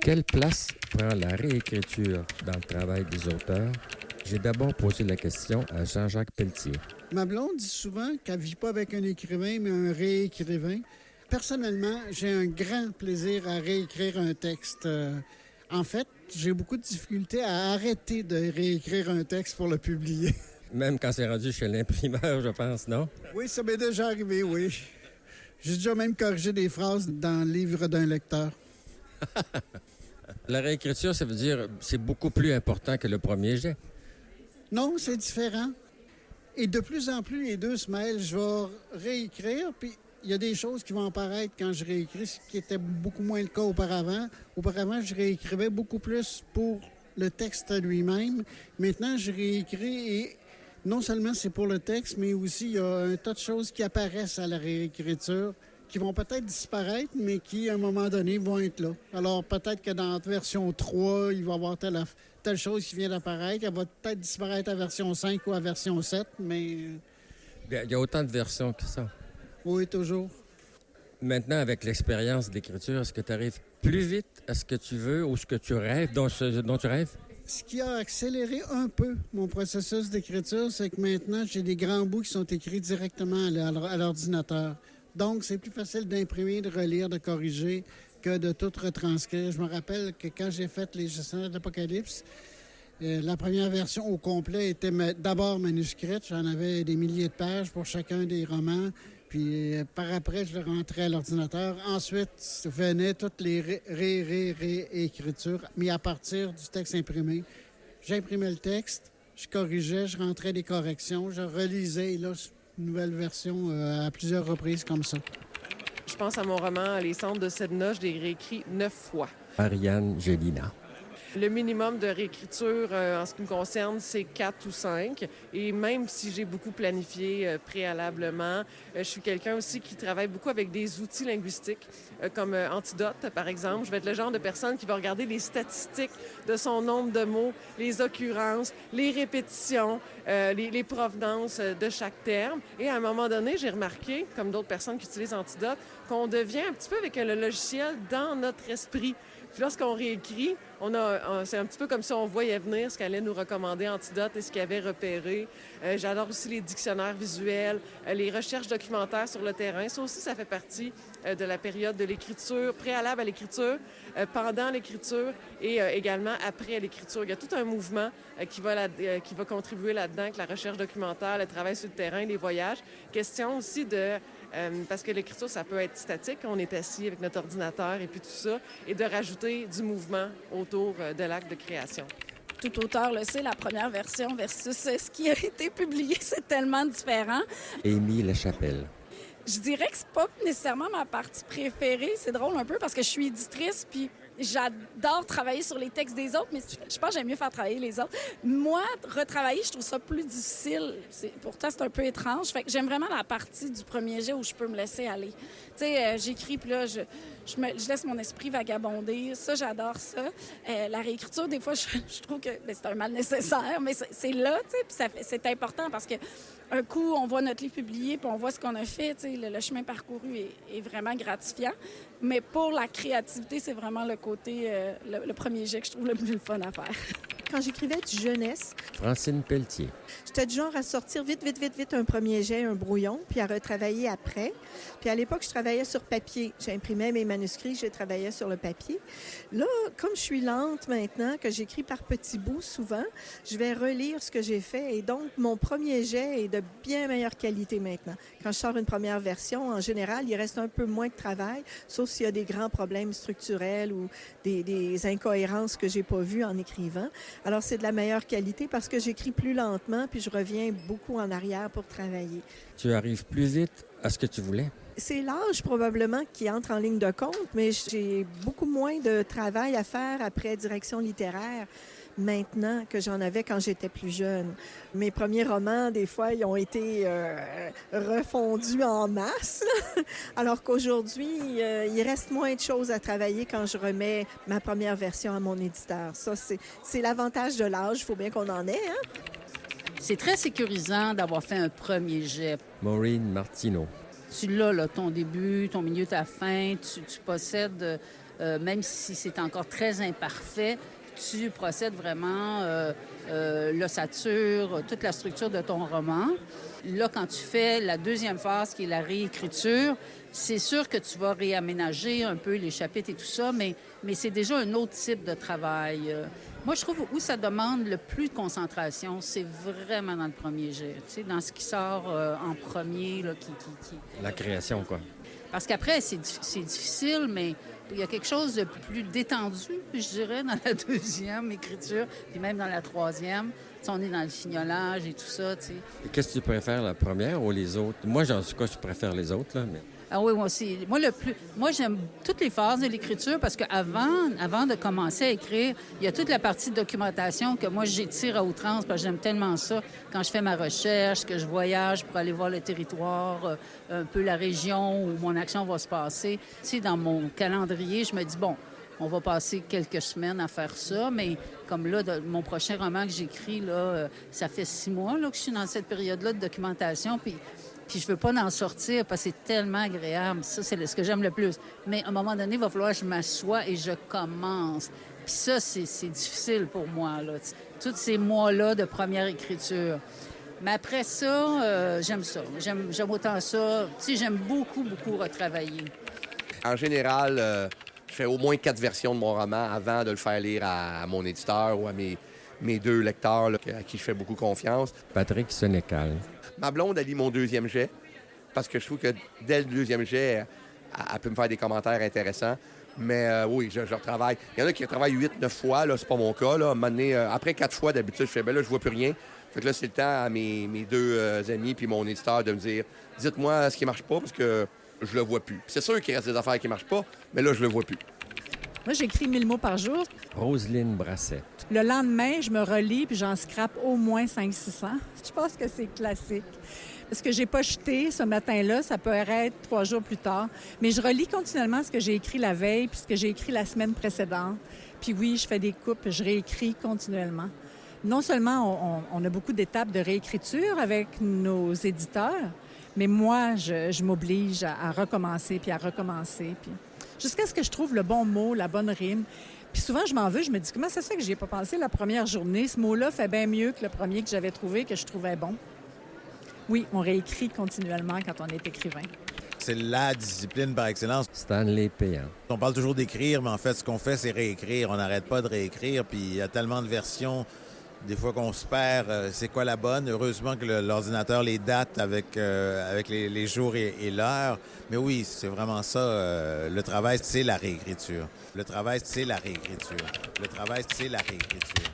Quelle place prend la réécriture dans le travail des auteurs? J'ai d'abord posé la question à Jean-Jacques Pelletier. Ma blonde dit souvent qu'elle ne vit pas avec un écrivain, mais un réécrivain. Personnellement, j'ai un grand plaisir à réécrire un texte. En fait, j'ai beaucoup de difficultés à arrêter de réécrire un texte pour le publier. Même quand c'est rendu chez l'imprimeur, je pense, non? Oui, ça m'est déjà arrivé, oui. J'ai déjà même corrigé des phrases dans le livre d'un lecteur. La réécriture, ça veut dire c'est beaucoup plus important que le premier jet. Non, c'est différent. Et de plus en plus, les deux se mêlent. Je vais réécrire, puis il y a des choses qui vont apparaître quand je réécris, ce qui était beaucoup moins le cas auparavant. Auparavant, je réécrivais beaucoup plus pour le texte lui-même. Maintenant, je réécris et non seulement c'est pour le texte, mais aussi il y a un tas de choses qui apparaissent à la réécriture qui vont peut-être disparaître, mais qui, à un moment donné, vont être là. Alors, peut-être que dans la version 3, il va y avoir telle chose qui vient d'apparaître. Elle va peut-être disparaître à version 5 ou à version 7, mais Il y a autant de versions que ça. oui, toujours. Maintenant, avec l'expérience d'écriture, est-ce que tu arrives plus vite à ce que tu veux ou ce que tu rêves, dont tu rêves? Ce qui a accéléré un peu mon processus d'écriture, c'est que maintenant, j'ai des grands bouts qui sont écrits directement à l'ordinateur. Donc, c'est plus facile d'imprimer, de relire, de corriger que de tout retranscrire. Je me rappelle que quand j'ai fait Les Gestionnaires de l'Apocalypse, la première version au complet était d'abord manuscrite. J'en avais des milliers de pages pour chacun des romans. Puis par après, je le rentrais à l'ordinateur. Ensuite, venaient toutes les réécritures, mais à partir du texte imprimé. J'imprimais le texte, je corrigeais, je rentrais des corrections, je relisais, et là, une nouvelle version à plusieurs reprises comme ça. Je pense à mon roman Les Cendres de Sedna, je l'ai réécrit 9 fois. Ariane Gélina. Le minimum de réécriture, en ce qui me concerne, c'est 4 ou 5. Et même si j'ai beaucoup planifié préalablement, je suis quelqu'un aussi qui travaille beaucoup avec des outils linguistiques, comme Antidote, par exemple. Je vais être le genre de personne qui va regarder les statistiques de son nombre de mots, les occurrences, les répétitions, les provenances de chaque terme. Et à un moment donné, j'ai remarqué, comme d'autres personnes qui utilisent Antidote, qu'on devient un petit peu avec le logiciel dans notre esprit. Puis lorsqu'on réécrit, c'est un petit peu comme si on voyait venir ce qu'allait nous recommander Antidote et ce qu'il avait repéré. J'adore aussi les dictionnaires visuels, les recherches documentaires sur le terrain. Ça aussi, ça fait partie de la période de l'écriture, préalable à l'écriture, pendant l'écriture et également après l'écriture. Il y a tout un mouvement qui va contribuer là-dedans, avec la recherche documentaire, le travail sur le terrain, les voyages. Question aussi de... parce que l'écriture, ça peut être statique. On est assis avec notre ordinateur et puis tout ça. Et de rajouter du mouvement autour de l'acte de création. Tout auteur le sait, la première version versus ce qui a été publié, c'est tellement différent. Émile Lachapelle. Je dirais que c'est pas nécessairement ma partie préférée. C'est drôle un peu parce que je suis éditrice, puis j'adore travailler sur les textes des autres, mais je pense que j'aime mieux faire travailler les autres. Moi, retravailler, je trouve ça plus difficile. Pourtant, c'est un peu étrange. Fait que j'aime vraiment la partie du premier jet où je peux me laisser aller. Tu sais, j'écris, puis là, je laisse mon esprit vagabonder. Ça, j'adore ça. La réécriture, des fois, je trouve que c'est un mal nécessaire, mais c'est là, tu sais, puis c'est important parce que un coup, on voit notre livre publié, puis on voit ce qu'on a fait. Le chemin parcouru est vraiment gratifiant. Mais pour la créativité, c'est vraiment le côté, le premier jet que je trouve le plus fun à faire. Quand j'écrivais du jeunesse, Francine Pelletier. j'étais du genre à sortir vite un premier jet, un brouillon, puis à retravailler après. Puis à l'époque, je travaillais sur papier. J'imprimais mes manuscrits, je travaillais sur le papier. Là, comme je suis lente maintenant, que j'écris par petits bouts souvent, je vais relire ce que j'ai fait. Et donc, mon premier jet est de bien meilleure qualité maintenant. Quand je sors une première version, en général, il reste un peu moins de travail, sauf s'il y a des grands problèmes structurels ou des incohérences que j'ai pas vues en écrivant. Alors, c'est de la meilleure qualité parce que j'écris plus lentement puis je reviens beaucoup en arrière pour travailler. Tu arrives plus vite à ce que tu voulais? C'est l'âge probablement qui entre en ligne de compte, mais j'ai beaucoup moins de travail à faire après direction littéraire maintenant que j'en avais quand j'étais plus jeune. Mes premiers romans, des fois, ils ont été refondus en masse, alors qu'aujourd'hui, il reste moins de choses à travailler quand je remets ma première version à mon éditeur. Ça, c'est l'avantage de l'âge, il faut bien qu'on en ait, hein? C'est très sécurisant d'avoir fait un premier jet. Maureen Martineau. Tu l'as, là, ton début, ton milieu, ta fin. Tu possèdes même si c'est encore très imparfait, tu procèdes vraiment l'ossature, toute la structure de ton roman. Là, quand tu fais la deuxième phase, qui est la réécriture, c'est sûr que tu vas réaménager un peu les chapitres et tout ça, mais c'est déjà un autre type de travail. Moi, je trouve où ça demande le plus de concentration, c'est vraiment dans le premier jet, tu sais, dans ce qui sort en premier. Là, La création, quoi. Parce qu'après, c'est difficile, mais il y a quelque chose de plus détendu, je dirais, dans la deuxième écriture, puis même dans la troisième. Tu sais, on est dans le fignolage et tout ça, tu sais. Et qu'est-ce que tu préfères, la première ou les autres? Moi, en tout cas, je préfère les autres, là, mais... Ah oui, moi aussi. Moi, j'aime toutes les phases de l'écriture parce qu'avant de commencer à écrire, il y a toute la partie de documentation que moi, j'étire à outrance parce que j'aime tellement ça. Quand je fais ma recherche, que je voyage pour aller voir le territoire, un peu la région où mon action va se passer. Tu sais, dans mon calendrier, je me dis, bon, on va passer quelques semaines à faire ça, mais comme là, mon prochain roman que j'écris, là, ça fait 6 mois là, que je suis dans cette période-là de documentation, puis je veux pas en sortir parce que c'est tellement agréable. Ça, c'est ce que j'aime le plus. Mais à un moment donné, il va falloir que je m'assoie et je commence. Puis ça, c'est difficile pour moi, là. Tous ces mois-là de première écriture. Mais après ça, j'aime ça. J'aime autant ça. Tu sais, j'aime beaucoup, beaucoup retravailler. En général, je fais au moins 4 versions de mon roman avant de le faire lire à mon éditeur ou à mes 2 lecteurs là, à qui je fais beaucoup confiance. Patrick Sénécal. Ma blonde, elle lit mon deuxième jet parce que je trouve que dès le deuxième jet, elle peut me faire des commentaires intéressants. Mais oui, je retravaille. Il y en a qui retravaillent 8-9 fois, là, c'est pas mon cas. Là. À un moment donné, après 4 fois, d'habitude, je fais, ben là, je vois plus rien. Fait que là, c'est le temps à mes 2 amis puis mon éditeur de me dire, dites-moi ce qui marche pas parce que je le vois plus. Puis c'est sûr qu'il reste des affaires qui marchent pas, mais là, je le vois plus. Moi, j'écris 1000 mots par jour. Roselyne Brassette. Le lendemain, je me relis puis j'en scrape au moins 500-600. Je pense que c'est classique. Ce que j'ai pas jeté ce matin-là, ça peut être 3 jours plus tard. Mais je relis continuellement ce que j'ai écrit la veille puis ce que j'ai écrit la semaine précédente. Puis oui, je fais des coupes, je réécris continuellement. Non seulement on a beaucoup d'étapes de réécriture avec nos éditeurs, mais moi, je m'oblige à recommencer puis à recommencer. Puis jusqu'à ce que je trouve le bon mot, la bonne rime. Puis souvent, je m'en veux, je me dis, comment ça se fait que j'y ai pas pensé la première journée? Ce mot-là fait bien mieux que le premier que j'avais trouvé, que je trouvais bon. Oui, on réécrit continuellement quand on est écrivain. C'est la discipline par excellence. Stanley Péan. On parle toujours d'écrire, mais en fait, ce qu'on fait, c'est réécrire. On n'arrête pas de réécrire, puis il y a tellement de versions. Des fois qu'on se perd, c'est quoi la bonne? Heureusement que l'ordinateur les date avec les jours et l'heure. Mais oui, c'est vraiment ça. Le travail, c'est la réécriture. Le travail, c'est la réécriture. Le travail, c'est la réécriture.